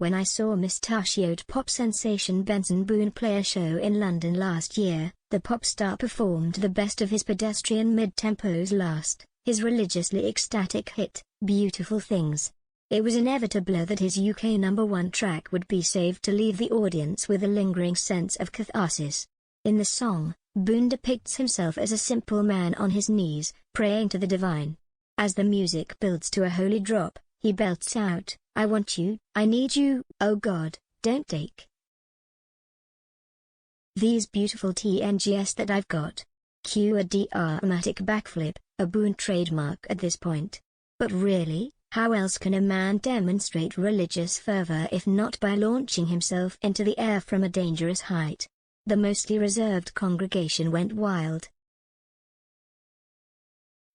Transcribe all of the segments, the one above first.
When I saw mustachioed pop sensation Benson Boone play a show in London last year, the pop star performed the best of his pedestrian mid-tempo's Last, his religiously ecstatic hit, Beautiful Things. It was inevitable that his UK #1 track would be saved to leave the audience with a lingering sense of catharsis. In the song, Boone depicts himself as a simple man on his knees, praying to the divine. As the music builds to a holy drop, he belts out, "I want you, I need you, oh God, don't take these beautiful TNGs that I've got." Cue a dramatic backflip, a Boone trademark at this point. But really, how else can a man demonstrate religious fervor if not by launching himself into the air from a dangerous height? The mostly reserved congregation went wild.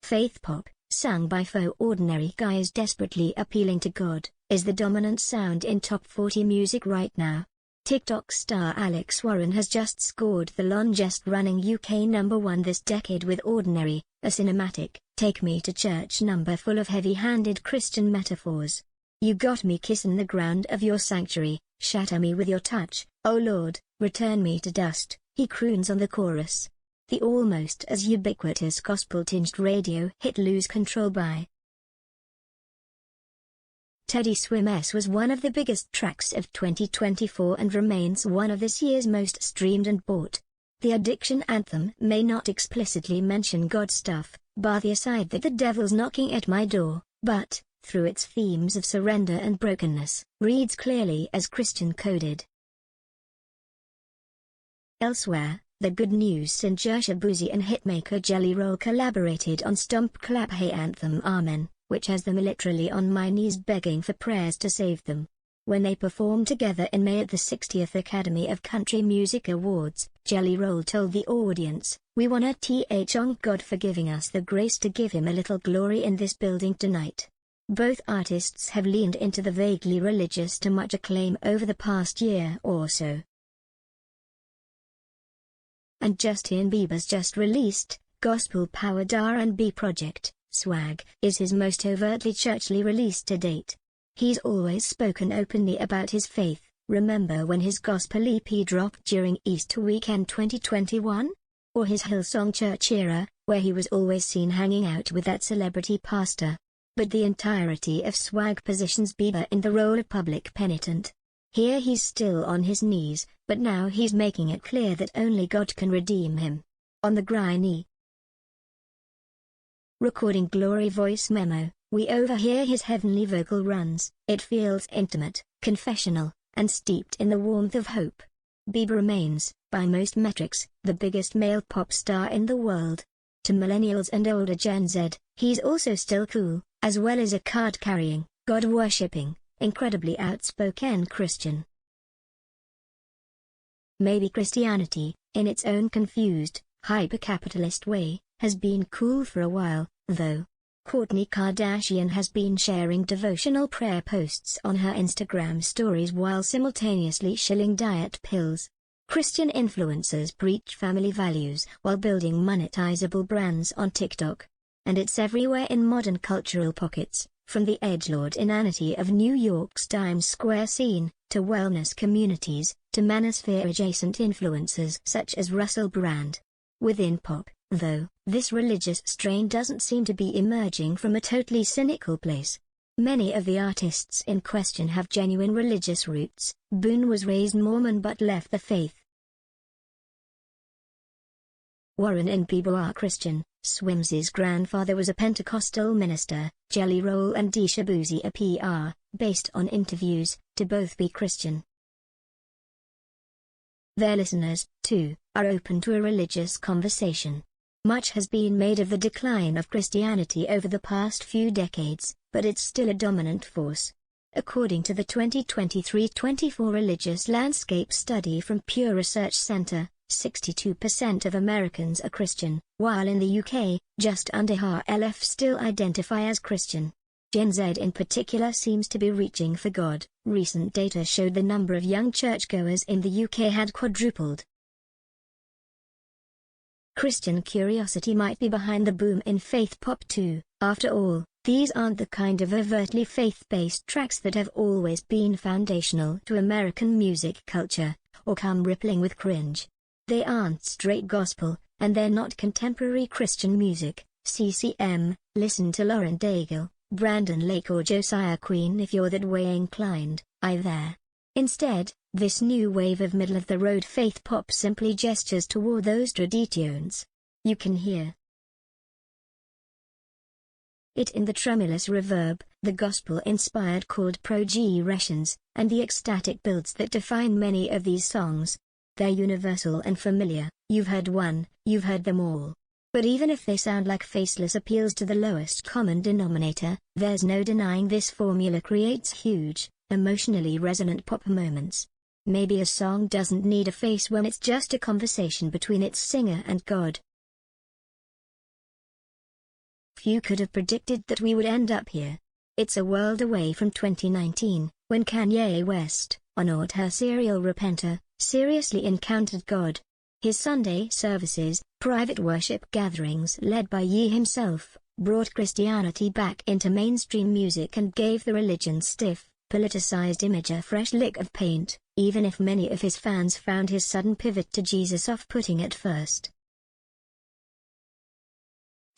Faith pop, sung by four ordinary guys desperately appealing to God, is the dominant sound in top 40 music right now. TikTok star Alex Warren has just scored the longest-running UK #1 this decade with Ordinary, a cinematic, take-me-to-church number full of heavy-handed Christian metaphors. "You got me kissing the ground of your sanctuary, shatter me with your touch, oh Lord, return me to dust," he croons on the chorus. The almost as ubiquitous gospel-tinged radio hit Lose Control by Teddy Swims was one of the biggest tracks of 2024 and remains one of this year's most streamed and bought. The addiction anthem may not explicitly mention God stuff, bar the aside that the devil's knocking at my door, but, through its themes of surrender and brokenness, reads clearly as Christian-coded. Elsewhere, the Good News singer Shabuzi and hitmaker Jelly Roll collaborated on Stomp Clap Hey anthem Amen, which has them literally on my knees begging for prayers to save them. When they performed together in May at the 60th Academy of Country Music Awards, Jelly Roll told the audience, "We wanna thank God for giving us the grace to give him a little glory in this building tonight." Both artists have leaned into the vaguely religious to much acclaim over the past year or so. And Justin Bieber's just released, gospel-powered R&B project, Swag, is his most overtly churchly release to date. He's always spoken openly about his faith. Remember when his gospel EP dropped during Easter weekend 2021? Or his Hillsong Church era, where he was always seen hanging out with that celebrity pastor. But the entirety of Swag positions Bieber in the role of public penitent. Here he's still on his knees, but now he's making it clear that only God can redeem him. On the grimy recording Glory voice memo, we overhear his heavenly vocal runs. It feels intimate, confessional, and steeped in the warmth of hope. Bieber remains, by most metrics, the biggest male pop star in the world. To millennials and older Gen Z, he's also still cool, as well as a card-carrying, God-worshipping, incredibly outspoken Christian. Maybe Christianity, in its own confused, hyper-capitalist way, has been cool for a while, though. Kourtney Kardashian has been sharing devotional prayer posts on her Instagram stories while simultaneously shilling diet pills. Christian influencers preach family values while building monetizable brands on TikTok. And it's everywhere in modern cultural pockets, from the edgelord inanity of New York's Times Square scene, to wellness communities, to manosphere-adjacent influencers such as Russell Brand. Within pop, though, this religious strain doesn't seem to be emerging from a totally cynical place. Many of the artists in question have genuine religious roots. Boone was raised Mormon but left the faith. Warren and Bieber are Christian. Swims's grandfather was a Pentecostal minister. Jelly Roll and Shabuzi appear, based on interviews, to both be Christian. Their listeners, too, are open to a religious conversation. Much has been made of the decline of Christianity over the past few decades, but it's still a dominant force. According to the 2023-24 Religious Landscape Study from Pew Research Center, 62% of Americans are Christian, while in the UK, just under half still identify as Christian. Gen Z in particular seems to be reaching for God. Recent data showed the number of young churchgoers in the UK had quadrupled. Christian curiosity might be behind the boom in faith pop too. After all, These aren't the kind of overtly faith-based tracks that have always been foundational to American music culture, or come rippling with cringe. They aren't straight gospel, and they're not contemporary Christian music. CCM, listen to Lauren Daigle, Brandon Lake or Josiah Quinn if you're that way inclined, there. Instead, this new wave of middle-of-the-road faith pop simply gestures toward those traditions. You can hear it in the tremulous reverb, the gospel-inspired chord progressions, and the ecstatic builds that define many of these songs. They're universal and familiar. You've heard one, you've heard them all. But even if they sound like faceless appeals to the lowest common denominator, there's no denying this formula creates huge, emotionally resonant pop moments. Maybe a song doesn't need a face when it's just a conversation between its singer and God. Few could have predicted that we would end up here. It's a world away from 2019, when Kanye West, on her serial repenter, seriously encountered God. His Sunday services, private worship gatherings led by Ye himself, brought Christianity back into mainstream music and gave the religion's stiff, politicized image a fresh lick of paint, even if many of his fans found his sudden pivot to Jesus off-putting at first.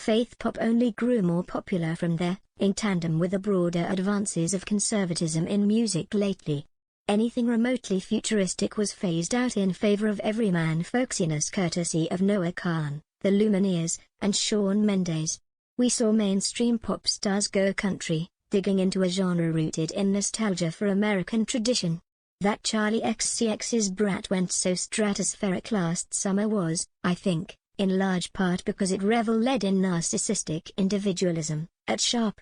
Faith pop only grew more popular from there, in tandem with the broader advances of conservatism in music lately. Anything remotely futuristic was phased out in favor of everyman folksiness courtesy of Noah Kahan, the Lumineers, and Shawn Mendes. We saw mainstream pop stars go country, digging into a genre rooted in nostalgia for American tradition. That Charlie XCX's Brat went so stratospheric last summer was, I think, in large part because it reveled in narcissistic individualism, at sharp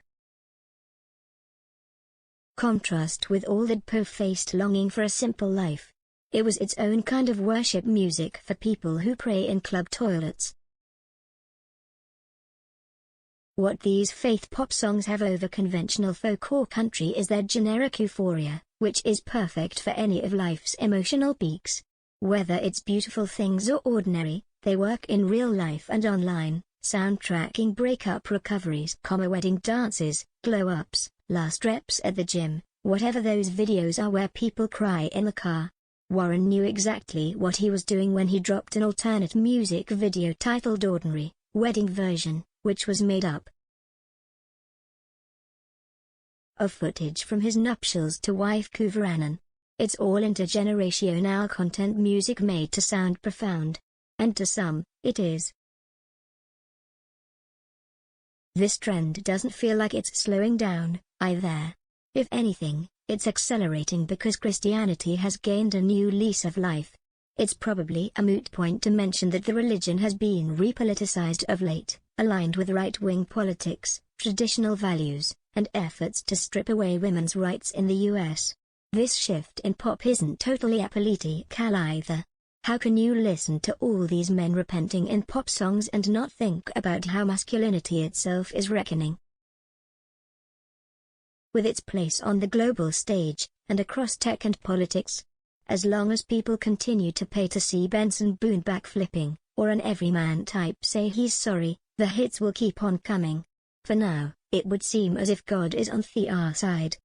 contrast with all that po-faced longing for a simple life. It was its own kind of worship music for people who pray in club toilets. What these faith pop songs have over conventional folk or country is their generic euphoria, which is perfect for any of life's emotional peaks. Whether it's beautiful things or ordinary, they work in real life and online, soundtracking breakup recoveries, wedding dances, glow-ups, last reps at the gym, whatever those videos are where people cry in the car. Warren knew exactly what he was doing when he dropped an alternate music video titled Ordinary, Wedding Version, which was made up of footage from his nuptials to wife Kuvaranan. It's all intergenerational content music made to sound profound. And to some, it is. This trend doesn't feel like it's slowing down, either. If anything, it's accelerating because Christianity has gained a new lease of life. It's probably a moot point to mention that the religion has been repoliticized of late, aligned with right-wing politics, traditional values, and efforts to strip away women's rights in the US. This shift in pop isn't totally apolitical either. How can you listen to all these men repenting in pop songs and not think about how masculinity itself is reckoning with its place on the global stage, and across tech and politics? As long as people continue to pay to see Benson Boone backflipping, or an everyman type say he's sorry, the hits will keep on coming. For now, it would seem as if God is on our side.